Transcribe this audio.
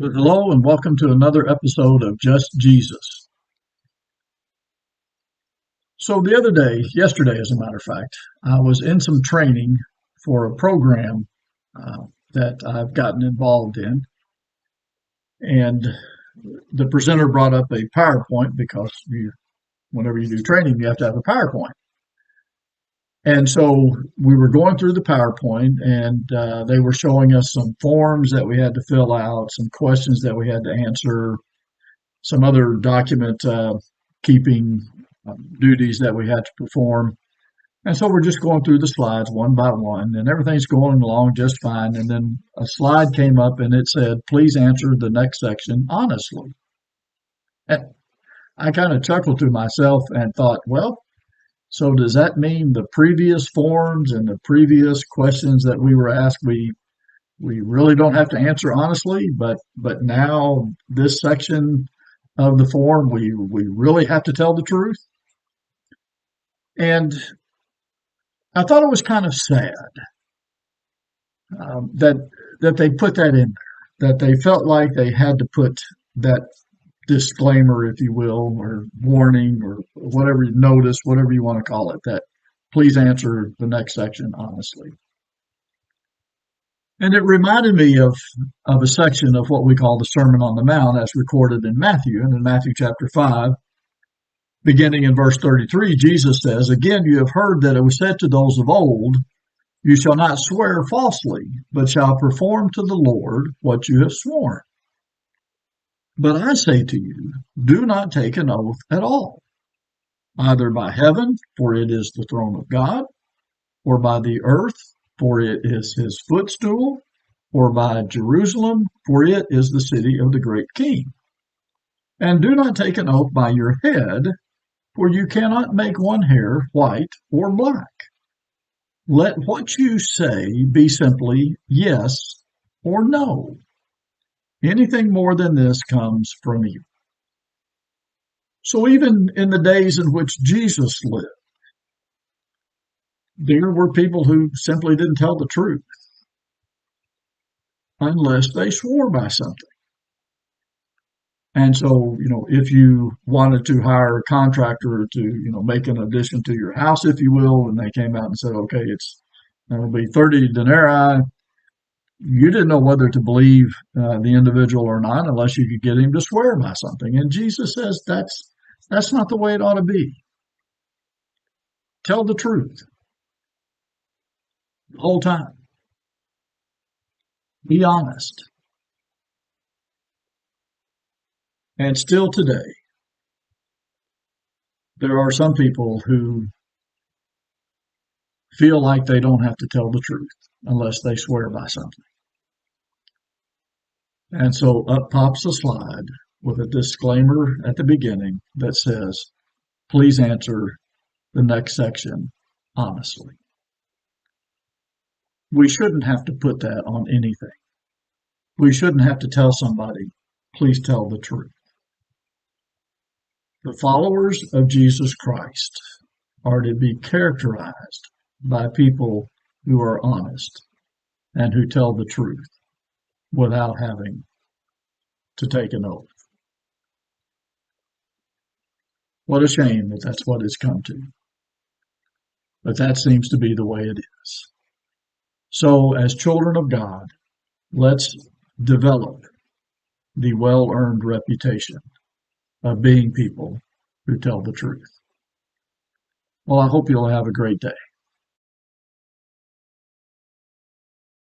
Hello and welcome to another episode of Just Jesus. So the other day, yesterday as a matter of fact, I was in some training for a program that I've gotten involved in, and the presenter brought up a PowerPoint because whenever you do training, you have to have a PowerPoint. And so we were going through the PowerPoint, and they were showing us some forms that we had to fill out, some questions that we had to answer, some other document keeping duties that we had to perform. And so we're just going through the slides one by one, and everything's going along just fine. And then a slide came up and it said, please answer the next section honestly. And I kind of chuckled to myself and thought, well, so does that mean the previous forms and the previous questions that we were asked, we really don't have to answer honestly, but now this section of the form, we really have to tell the truth? And I thought it was kind of sad that they put that in there, that they felt like they had to put that disclaimer, if you will, or warning, or whatever, notice, whatever you want to call it, that please answer the next section honestly. And it reminded me of a section of what we call the Sermon on the Mount as recorded in Matthew. And in Matthew chapter 5, beginning in verse 33, Jesus says, again, you have heard that it was said to those of old, you shall not swear falsely, but shall perform to the Lord what you have sworn. But I say to you, do not take an oath at all, either by heaven, for it is the throne of God, or by the earth, for it is his footstool, or by Jerusalem, for it is the city of the great king. And do not take an oath by your head, for you cannot make one hair white or black. Let what you say be simply yes or no. Anything more than this comes from you. So even in the days in which Jesus lived, there were people who simply didn't tell the truth unless they swore by something. And so, if you wanted to hire a contractor to, make an addition to your house, if you will, and they came out and said, okay, it'll be 30 denarii, you didn't know whether to believe the individual or not unless you could get him to swear by something. And Jesus says that's not the way it ought to be. Tell the truth the whole time. Be honest. And still today, there are some people who feel like they don't have to tell the truth unless they swear by something. And so up pops a slide with a disclaimer at the beginning that says, please answer the next section honestly. We shouldn't have to put that on anything. We shouldn't have to tell somebody, please tell the truth. The followers of Jesus Christ are to be characterized by people who are honest and who tell the truth without having to take an oath. What a shame that that's what it's come to. But that seems to be the way it is. So as children of God, let's develop the well-earned reputation of being people who tell the truth. Well, I hope you'll have a great day.